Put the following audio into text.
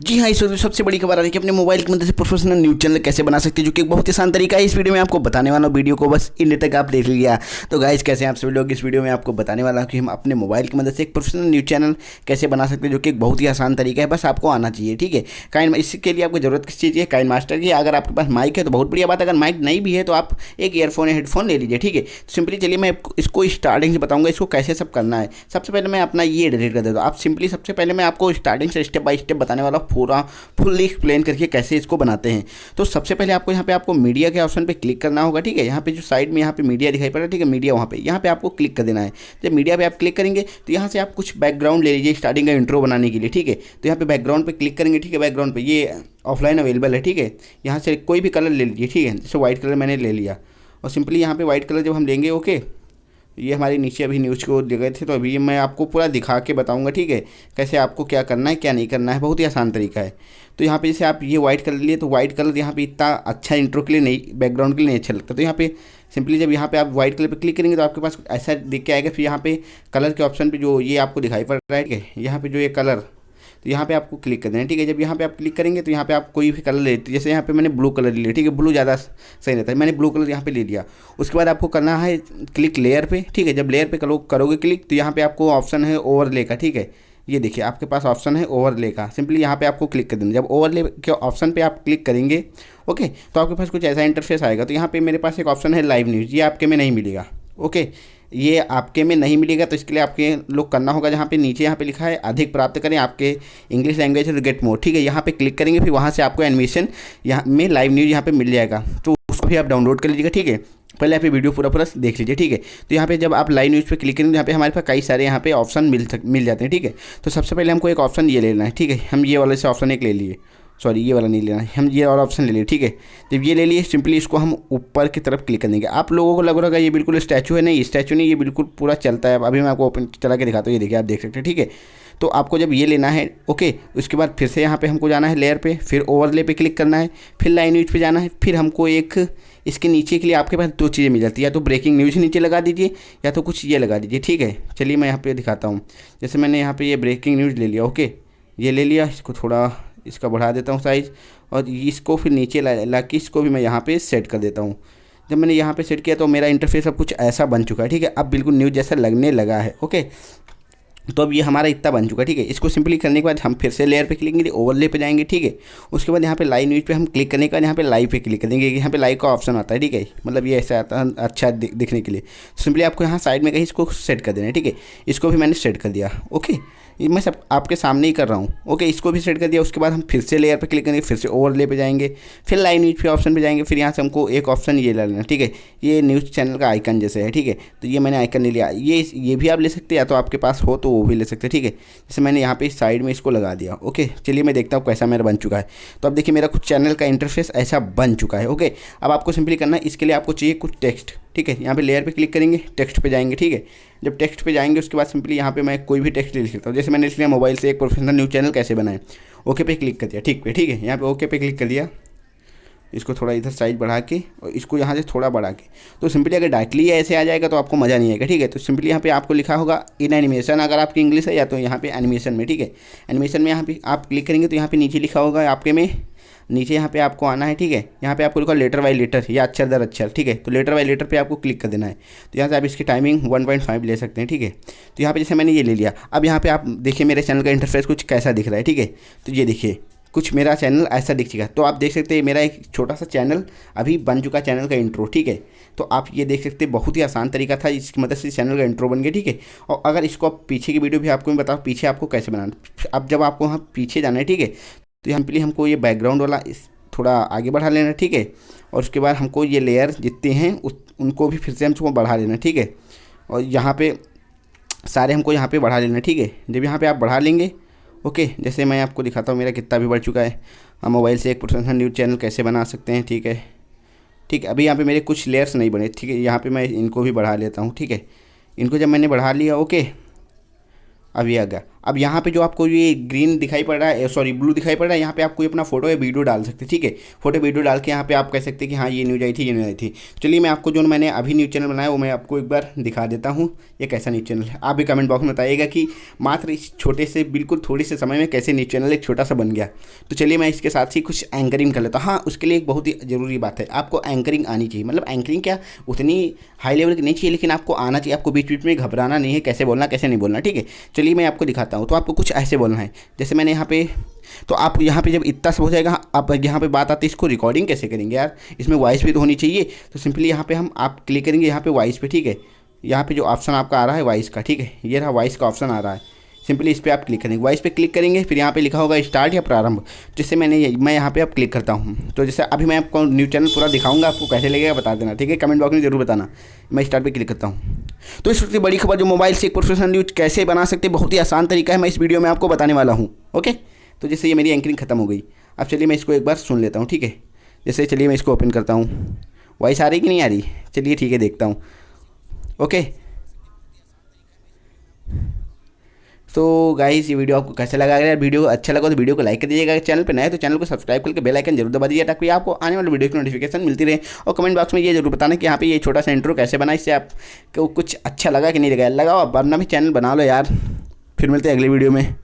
जी हाँ, इस वीडियो में सबसे बड़ी खबर आ रही है कि अपने मोबाइल की मदद से प्रोफेशनल न्यूज़ चैनल कैसे बना सकते हैं, जो कि एक बहुत ही आसान तरीका है। इस वीडियो में आपको बताने वाला हूँ, वीडियो को बस इन तक आप देख लिया। तो गाइस, कैसे हैं आप सभी लोग। इस वीडियो में आपको बताने वाला हूँ कि हम अपने मोबाइल की मदद से एक प्रोफेशनल न्यूज़ चैनल कैसे बना सकते हैं, जो कि एक बहुत ही आसान तरीका है। बस आपको आना चाहिए, ठीक है। काइन इसके लिए आपको जरूरत किस चीज़ की है, काइन मास्टर की। अगर आपके पास माइक है तो बहुत बढ़िया बात है, अगर माइक नहीं भी है तो आप एक ईयरफोन या हेडफोन ले लीजिए, ठीक है। तो सिंपली चलिए मैं इसको स्टार्टिंग से बताऊंगा इसको कैसे सब करना है। सबसे पहले मैं अपना ये डिलीट कर देता हूँ। आप सिंपली सबसे पहले मैं आपको स्टार्टिंग से स्टेप बाय स्टेप बताने वाला हूँ, पूरा फुल्ली एक्सप्लेन करके कैसे इसको बनाते हैं। तो सबसे पहले आपको यहाँ पे आपको मीडिया के ऑप्शन पे क्लिक करना होगा, ठीक है। यहाँ पे जो साइड में यहाँ पे मीडिया दिखाई पड़ रहा है, ठीक है, मीडिया यहाँ पे आपको क्लिक कर देना है। जब मीडिया पे आप क्लिक करेंगे तो यहाँ से आप कुछ बैकग्राउंड ले लीजिए स्टार्टिंग का इंट्रो बनाने के लिए, ठीक है। तो यहाँ पे बैकग्राउंड पे क्लिक करेंगे, ठीक है। बैकग्राउंड पे ये ऑफलाइन अवेलेबल है, ठीक है। यहाँ से कोई भी कलर ले लीजिए, ठीक है। जैसे व्हाइट कलर मैंने ले लिया और सिंपली यहाँ पे व्हाइट कलर जब हम लेंगे, ओके। ये हमारे नीचे अभी न्यूज़ को दे गए थे, तो अभी मैं आपको पूरा दिखा के बताऊंगा, ठीक है, कैसे आपको क्या करना है क्या नहीं करना है। बहुत ही आसान तरीका है। तो यहाँ पे जैसे आप ये वाइट कलर लिए, तो वाइट कलर यहाँ पे इतना अच्छा इंट्रो के लिए नहीं, बैकग्राउंड के लिए नहीं अच्छा लगता। तो यहाँ पे सिंपली जब यहाँ पे आप वाइट कलर पे क्लिक करेंगे तो आपके पास ऐसा दिख के आएगा। फिर यहाँ पे कलर के ऑप्शन पे जो ये आपको दिखाई पड़ रहा है, ठीक है, यहाँ पे जो ये कलर, तो यहाँ पे आपको क्लिक कर देना है, ठीक है। जब यहाँ पे आप क्लिक करेंगे तो यहाँ पे आप कोई भी कलर ले लेते, जैसे यहाँ पे मैंने ब्लू कलर ले लिया, ठीक है। ब्लू ज़्यादा सही रहता है, मैंने ब्लू कलर यहाँ पे ले लिया। उसके बाद आपको करना है क्लिक लेयर पे, ठीक है। जब लेयर पे करोगे क्लिक तो यहाँ पे आपको ऑप्शन है ओवरले का, ठीक है। ये देखिए आपके पास ऑप्शन है ओवरले का, सिंपली यहाँ पे आपको क्लिक कर देना। जब ओवरले के ऑप्शन पे आप क्लिक करेंगे, ओके, तो आपके पास कुछ ऐसा इंटरफेस आएगा। तो यहाँ पे मेरे पास एक ऑप्शन है लाइव न्यूज़, ये आपके में नहीं मिलेगा, ओके। ये आपके में नहीं मिलेगा, तो इसके लिए आपके लोग करना होगा, जहाँ पे नीचे यहाँ पे लिखा है अधिक प्राप्त करें आपके इंग्लिश लैंग्वेज और गेट मोर, ठीक है। यहाँ पे क्लिक करेंगे, फिर वहाँ से आपको एनिमेशन यहाँ में लाइव न्यूज़ यहाँ पे मिल जाएगा, तो उसको भी आप डाउनलोड कर लीजिएगा, ठीक है। पहले आप ये वीडियो पूरा देख लीजिए, ठीक है। तो यहाँ पे जब आप लाइव न्यूज़ पे क्लिक करेंगे, यहाँ पे हमारे पास कई सारे यहाँ पे ऑप्शन मिल जाते हैं, ठीक है। तो सबसे पहले हमको एक ऑप्शन ये ले लेना है, ठीक है। हम ये वाले से ऑप्शन एक ले लिए, सॉरी ये वाला नहीं लेना है, हम ये वाला ऑप्शन ले लिए, ठीक है। जब ये ले लिए सिंपली इसको हम ऊपर की तरफ क्लिक कर देंगे। आप लोगों को लग रहा है ये बिल्कुल स्टैचू है, नहीं स्टैचू नहीं, ये बिल्कुल पूरा चलता है। अभी मैं आपको ओपन चला के दिखाता हूँ, ये देखिए आप देख सकते हैं, ठीक है। तो आपको जब ये लेना है, ओके, उसके बाद फिर से यहाँ पे हमको जाना है लेयर पे, फिर ओवरले पे क्लिक करना है, फिर लाइन न्यूज़ पे जाना है। फिर हमको एक इसके नीचे के लिए आपके पास दो चीज़ें मिल जाती है, या तो ब्रेकिंग न्यूज़ नीचे लगा दीजिए या तो कुछ ये लगा दीजिए, ठीक है। चलिए मैं यहाँ पे दिखाता हूँ। जैसे मैंने यहाँ पे ये ब्रेकिंग न्यूज़ ले लिया, ओके, ये ले लिया। इसको थोड़ा इसका बढ़ा देता हूँ साइज़, और इसको फिर नीचे ला के इसको भी मैं यहाँ पे सेट कर देता हूँ। जब मैंने यहाँ पे सेट किया तो मेरा इंटरफेस अब कुछ ऐसा बन चुका है, ठीक है। अब बिल्कुल न्यूज़ जैसा लगने लगा है, ओके। तो अब ये हमारा इतना बन चुका है, ठीक है। इसको सिंपली करने के बाद हम फिर से लेयर पे क्लिक करेंगे, ओवरले पे जाएंगे, ठीक है। उसके बाद यहाँ पे लाइव न्यूज़ पे हम क्लिक करने के बाद यहाँ पे लाइव पे क्लिक करेंगे। यहाँ पे लाइव का ऑप्शन आता है, ठीक है, मतलब ये ऐसा आता है अच्छा दिखने के लिए। सिंपली आपको यहाँ साइड में कहीं इसको सेट कर देना है, ठीक है। इसको भी मैंने सेट कर दिया, ओके। ये मैं सब आपके सामने ही कर रहा हूँ, ओके। इसको भी सेट कर दिया। उसके बाद हम फिर से लेयर पे क्लिक करेंगे, फिर से ओवरले पे जाएंगे, फिर लाइव न्यूज़ पे ऑप्शन पे जाएंगे। फिर यहाँ से हमको एक ऑप्शन ये ले लेना, ठीक है। ये न्यूज़ चैनल का आइकन जैसे है, ठीक है। तो ये मैंने आइकन ले लिया। ये भी आप ले सकते हैं, या तो आपके पास हो तो वो भी ले सकते हैं, ठीक है। जैसे मैंने यहाँ पे साइड में इसको लगा दिया, ओके। चलिए मैं देखता हूँ कैसा मेरा बन चुका है। तो अब देखिए मेरा कुछ चैनल का इंटरफेस ऐसा बन चुका है, ओके। अब आपको सिंपली करना है, इसके लिए आपको चाहिए कुछ टेक्स्ट, ठीक है। यहाँ पे लेयर पे क्लिक करेंगे, टेक्स्ट पे जाएंगे, ठीक है। जब टेक्स्ट पे जाएंगे उसके बाद सिंपली यहाँ पे मैं कोई भी टेक्स्ट लिख सकता हूँ। जैसे मैंने लिख लिया मोबाइल से एक प्रोफेशनल न्यूज़ चैनल कैसे बनाएं, ओके पे क्लिक कर दिया, ठीक है। यहाँ पे ओके पे क्लिक कर दिया। इसको थोड़ा इधर साइज बढ़ा के और इसको यहाँ से थोड़ा बढ़ा के, तो सिंपली अगर डायरेक्टली ऐसे आ जाएगा तो आपको मज़ा नहीं आएगा, ठीक है। तो सिंपली यहाँ पे आपको लिखा होगा इन एनिमेशन, अगर आपकी इंग्लिश है, या तो यहाँ पे एनिमेशन में, ठीक है। एनिमेशन में यहाँ पे आप क्लिक करेंगे तो यहाँ पे नीचे लिखा होगा आपके में, नीचे यहाँ पे आपको आना है, ठीक है। यहाँ पे आपको लिखा लेटर बाय लेटर या अक्षर दर अक्षर, ठीक है। तो लेटर बाय लेटर पे आपको क्लिक कर देना है। तो यहाँ से आप इसकी टाइमिंग 1.5 ले सकते हैं, ठीक है। तो यहाँ पे जैसे मैंने ये ले लिया। अब यहाँ पे आप देखिए मेरे चैनल का इंटरफेस कुछ कैसा दिख रहा है, ठीक है। तो ये देखिए कुछ मेरा चैनल ऐसा दिख चुका है। तो आप देख सकते हैं मेरा एक छोटा सा चैनल अभी बन चुका, चैनल का इंट्रो, ठीक है। तो आप ये देख सकते हैं बहुत ही आसान तरीका था, इसकी मदद से चैनल का इंट्रो बन गया, ठीक है। और अगर इसको आप पीछे की वीडियो भी आपको मैं बताऊँ पीछे आपको कैसे बनाना। अब जब आपको वहाँ पीछे जाना है, ठीक है, तो सिंपली हमको ये बैकग्राउंड वाला थोड़ा आगे बढ़ा लेना, ठीक है। और उसके बाद हमको ये लेयर जितने हैं उनको भी फिर से हमको बढ़ा लेना, ठीक है। और यहाँ पे सारे हमको यहाँ पे बढ़ा लेना, ठीक है। जब यहाँ पे आप बढ़ा लेंगे, ओके, जैसे मैं आपको दिखाता हूँ मेरा कितना भी बढ़ चुका है। हम मोबाइल से एक प्रोफेशनल न्यूज़ चैनल कैसे बना सकते हैं, ठीक है। अभी यहाँ पे मेरे कुछ लेयर्स नहीं बने, ठीक है। यहाँ पे मैं इनको भी बढ़ा लेता हूँ, ठीक है। इनको जब मैंने बढ़ा लिया, ओके, अब ये आ गया। अब यहाँ पे जो आपको ये ग्रीन दिखाई पड़ रहा है, सॉरी ब्लू दिखाई पड़ रहा है, यहाँ पे आप कोई अपना फोटो या वीडियो डाल सकते हैं। ठीक है, फोटो वीडियो डाल के यहाँ पे आप कह सकते हैं कि हाँ ये न्यूज़ आई थी, ये न्यूज़ आई थी। चलिए मैं आपको जो मैंने अभी न्यूज़ चैनल बनाया वो मैं आपको एक बार दिखा देता हूँ ये कैसा न्यूज़ चैनल है। आप भी कमेंट बॉक्स में बताइएगा कि मात्र इस छोटे से बिल्कुल थोड़ी से समय में कैसे न्यूज़ चैनल एक छोटा सा बन गया। तो चलिए मैं इसके साथ ही कुछ एंकरिंग कर लेता हूँ। हाँ, उसके लिए एक बहुत ही ज़रूरी बात है, आपको एंकरिंग आनी चाहिए। मतलब एंकरिंग क्या उतनी हाई लेवल की नहीं चाहिए, लेकिन आपको आना चाहिए। आपको बीच बीच में घबराना नहीं है, कैसे बोलना कैसे नहीं बोलना। ठीक है, चलिए मैं आपको दिखाता हूँ। तो आपको कुछ ऐसे बोलना है, जैसे मैंने यहाँ पे, तो आप यहाँ पे जब इतना सब हो जाएगा, आप यहाँ पे बात आती है इसको रिकॉर्डिंग कैसे करेंगे यार, इसमें वॉइस भी तो होनी चाहिए। तो सिंपली यहाँ पे हम आप क्लिक करेंगे यहाँ पे वॉइस पे। ठीक है, यहाँ पे जो ऑप्शन आपका आ रहा है वॉइस का, ठीक है, ये रहा वॉइस का ऑप्शन आ रहा है। सिंपली इस पर आप क्लिक करेंगे, वॉइस पे क्लिक करेंगे, फिर यहाँ पे लिखा होगा स्टार्ट या प्रारंभ। जिससे मैं यहाँ पे आप क्लिक करता हूँ। तो जैसे अभी मैं आपको न्यूज़ चैनल पूरा दिखाऊंगा, आपको कैसे लगेगा बता देना। ठीक है, कमेंट बॉक्स में जरूर बताना। मैं स्टार्ट पे क्लिक करता हूँ। तो इस सबसे बड़ी खबर, जो मोबाइल से एक प्रोफेशनल न्यूज़ कैसे बना सकते हैं, बहुत ही आसान तरीका है, मैं इस वीडियो में आपको बताने वाला हूँ। ओके, तो जैसे ये मेरी एंकरिंग खत्म हो गई। अब चलिए मैं इसको एक बार सुन लेता हूँ। ठीक है, जैसे चलिए मैं इसको ओपन करता हूँ। वॉइस आ रही कि नहीं आ रही, चलिए ठीक है देखता हूँ। ओके, तो गाइस ये वीडियो आपको कैसा लगा? अगर यार वीडियो अच्छा लगा तो वीडियो को लाइक कर दीजिएगा। चैनल पे नए तो चैनल को सब्सक्राइब करके बेल आइकन जरूर दबा दीजिए, ताकि आपको आने वाले वीडियो की नोटिफिकेशन मिलती रहे। और कमेंट बॉक्स में ये जरूर बताना कि यहाँ पे ये छोटा सा इंट्रो कैसे बना, इससे आपको कुछ अच्छा लगा कि नहीं लगा। लगाओ, वरना भी चैनल बना लो यार। फिर मिलते हैं अगली वीडियो में।